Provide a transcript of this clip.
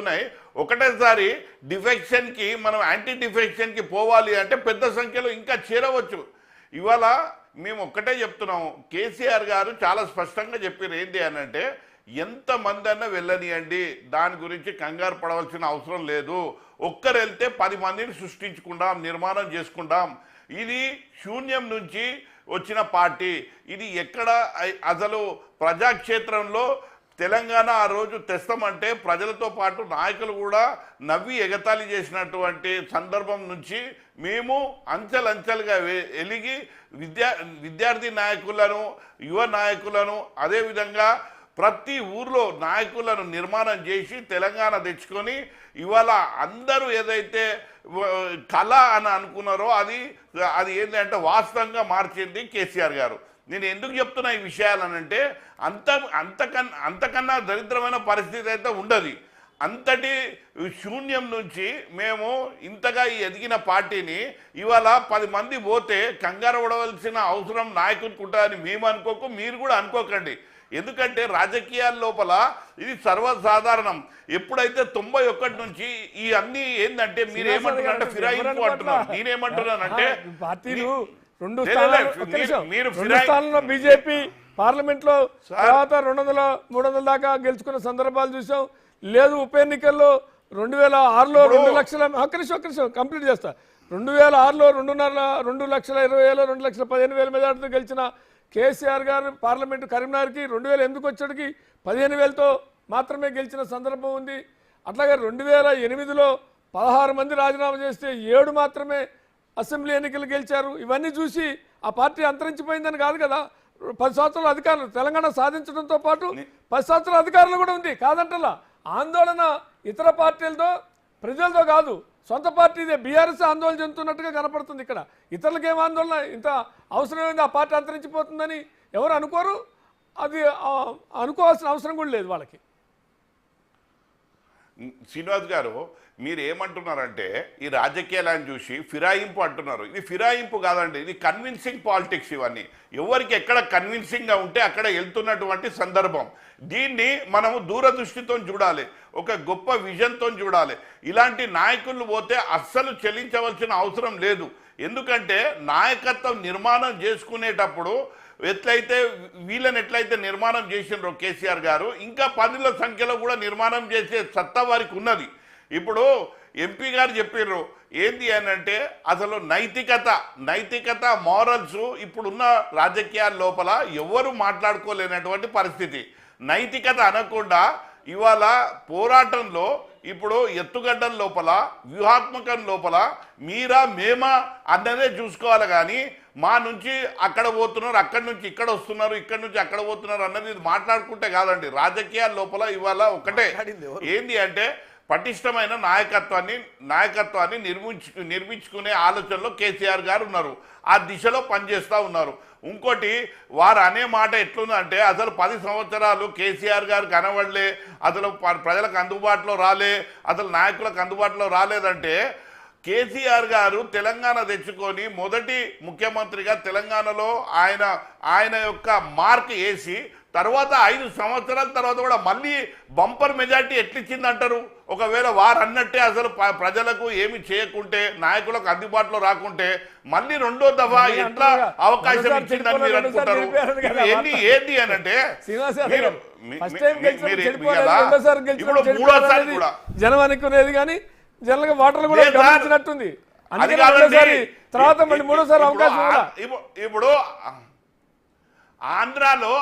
ఉన్నాయి. ఒకటేసారి డిఫెక్షన్కి మనం యాంటీ డిఫెక్షన్కి పోవాలి అంటే పెద్ద సంఖ్యలో ఇంకా చేరవచ్చు. ఇవాళ మేము ఒక్కటే చెప్తున్నాం, కేసీఆర్ గారు చాలా స్పష్టంగా చెప్పారు ఏంటి అని అంటే, ఎంతమంది అన్నా వెళ్ళనియండి, దాని గురించి కంగారు పడవలసిన అవసరం లేదు. ఒక్కరు వెళ్తే 10 మందిని సృష్టించుకుందాం, నిర్మాణం చేసుకుందాం. ఇది శూన్యం నుంచి వచ్చిన పార్టీ. ఇది ఎక్కడ అసలు ప్రజాక్షేత్రంలో తెలంగాణ ఆ రోజు తెస్తామంటే ప్రజలతో పాటు నాయకులు కూడా నవ్వి ఎగతాళి చేసినటువంటి సందర్భం నుంచి మేము అంచెలంచెలుగా ఎలిగి విద్యార్థి నాయకులను, యువ నాయకులను, అదేవిధంగా ప్రతి ఊర్లో నాయకులను నిర్మాణం చేసి తెలంగాణ తెచ్చుకొని ఇవాళ అందరూ ఏదైతే కళ అని అనుకున్నారో అది ఏంటంటే వాస్తవంగా మార్చింది కేసీఆర్ గారు. నేను ఎందుకు చెప్తున్నా ఈ విషయాలనంటే, అంతకన్నా దరిద్రమైన పరిస్థితి అయితే ఉండదు. అంతటి శూన్యం నుంచి మేము ఇంతగా ఎదిగిన పార్టీని ఇవాళ 10 మంది పోతే కంగారు పడవలసిన అవసరం నాయకునికి ఉంటుందని మేము అనుకోకు, మీరు కూడా అనుకోకండి. ఎందుకంటే రాజకీయాల లోపల ఇది సర్వసాధారణం. ఎప్పుడైతే 91 నుంచి ఈ అన్ని ఏంటంటే మీరు ఏమంటున్నారంటే ఫిరాయింపు అంటున్నారు, నేనేమంటున్నానంటే మీరు స్థానంలో బీజేపీ పార్లమెంట్ లో తర్వాత 200-300 దాకా గెలుచుకున్న సందర్భాలు చూసాం. లేదు ఉప ఎన్నికల్లో 2006లో 2 లక్షల కంప్లీట్ చేస్తా 2006లో 2,20,000 2,15,000 మెజార్టీతో గెలిచిన కేసీఆర్ గారు పార్లమెంటు కరీంనగర్కి 2000 ఎందుకు వచ్చాడికి 15,000తో మాత్రమే గెలిచిన సందర్భం ఉంది. అట్లాగే 2008లో 16 మంది రాజీనామా చేస్తే 7 మాత్రమే అసెంబ్లీ ఎన్నికలు గెలిచారు. ఇవన్నీ చూసి ఆ పార్టీ అంతరించిపోయిందని కాదు కదా. 10 సంవత్సరాల అధికారులు తెలంగాణ సాధించడంతో పాటు 10 సంవత్సరాల అధికారులు కూడా ఉంది కాదంటలా. ఆందోళన ఇతర పార్టీలతో ప్రజలతో కాదు, సొంత పార్టీదే బీఆర్ఎస్ ఆందోళన చెందుతున్నట్టుగా కనపడుతుంది. ఇక్కడ ఇతరులకు ఏం ఆందోళన, ఇంత అవసరమైంది ఆ పార్టీ అంతరించిపోతుందని ఎవరు అనుకోరు. అది అనుకోవాల్సిన అవసరం కూడా లేదు వాళ్ళకి. శ్రీనివాస్ గారు, మీరు ఏమంటున్నారంటే ఈ రాజకీయాలను చూసి ఫిరాయింపు అంటున్నారు. ఇది ఫిరాయింపు కాదండి, ఇది కన్విన్సింగ్ పాలిటిక్స్. ఇవన్నీ ఎవరికి ఎక్కడ కన్విన్సింగ్గా ఉంటే అక్కడ వెళ్తున్నటువంటి సందర్భం. దీన్ని మనము దూరదృష్టితో చూడాలి, ఒక గొప్ప విజన్తో చూడాలి. ఇలాంటి నాయకులు పోతే అస్సలు చెల్లించవలసిన అవసరం లేదు. ఎందుకంటే నాయకత్వం నిర్మాణం చేసుకునేటప్పుడు వీళ్ళని ఎట్లయితే నిర్మాణం చేసినారో కేసీఆర్ గారు, ఇంకా 10ల సంఖ్యలో కూడా నిర్మాణం చేసే సత్తా వారికి ఉన్నది. ఇప్పుడు ఎంపీ గారు చెప్పారు ఏంది అని అంటే, అసలు నైతికత మారల్స్ ఇప్పుడున్న రాజకీయాల లోపల ఎవరు మాట్లాడుకోలేనటువంటి పరిస్థితి. నైతికత అనకుండా ఇవాళ పోరాటంలో ఇప్పుడు ఎత్తుగడ్డల లోపల వ్యూహాత్మకం లోపల మీరా మేమా అన్నదే చూసుకోవాలి. కానీ మా నుంచి అక్కడ పోతున్నారు, అక్కడి నుంచి ఇక్కడ వస్తున్నారు, ఇక్కడి నుంచి అక్కడ పోతున్నారు అన్నది మాట్లాడుకుంటే కాదండి. రాజకీయాల లోపల ఇవాళ ఒకటే ఏంది అంటే పటిష్టమైన నాయకత్వాన్ని నిర్మించుకునే ఆలోచనలో కేసీఆర్ గారు ఉన్నారు. ఆ దిశలో పనిచేస్తూ ఉన్నారు. ఇంకోటి వారు అనే మాట ఎట్లుందంటే, అసలు 10 సంవత్సరాలు కేసీఆర్ గారు కనబడలే, అసలు ప్రజలకు అందుబాటులో రాలే, అసలు నాయకులకు అందుబాటులో రాలేదంటే, కేసీఆర్ గారు తెలంగాణ తెచ్చుకొని మొదటి ముఖ్యమంత్రిగా తెలంగాణలో ఆయన యొక్క మార్క్ వేసి తర్వాత 5 సంవత్సరాల తర్వాత కూడా మళ్ళీ బంపర్ మెజార్టీ ఎట్లిచ్చిందంటారు? ఒకవేళ వారు అన్నట్టే అసలు ప్రజలకు ఏమి చేయకుంటే, నాయకులకు అందుబాటులో రాకుంటే మళ్ళీ 2వ దఫా ఎట్లా అవకాశం ఇచ్చిందని మీరు అనుకుంటారు? ఏంటి అని అంటే ఇప్పుడు 3వసారి కూడా జనం అనుకునేది కానీ జనరల్గా వాటర్లు కూడా గమనించినట్టుంది. తర్వాత మళ్ళీ 3వసారి అవకాశం. ఇప్పుడు ఆంధ్రాలో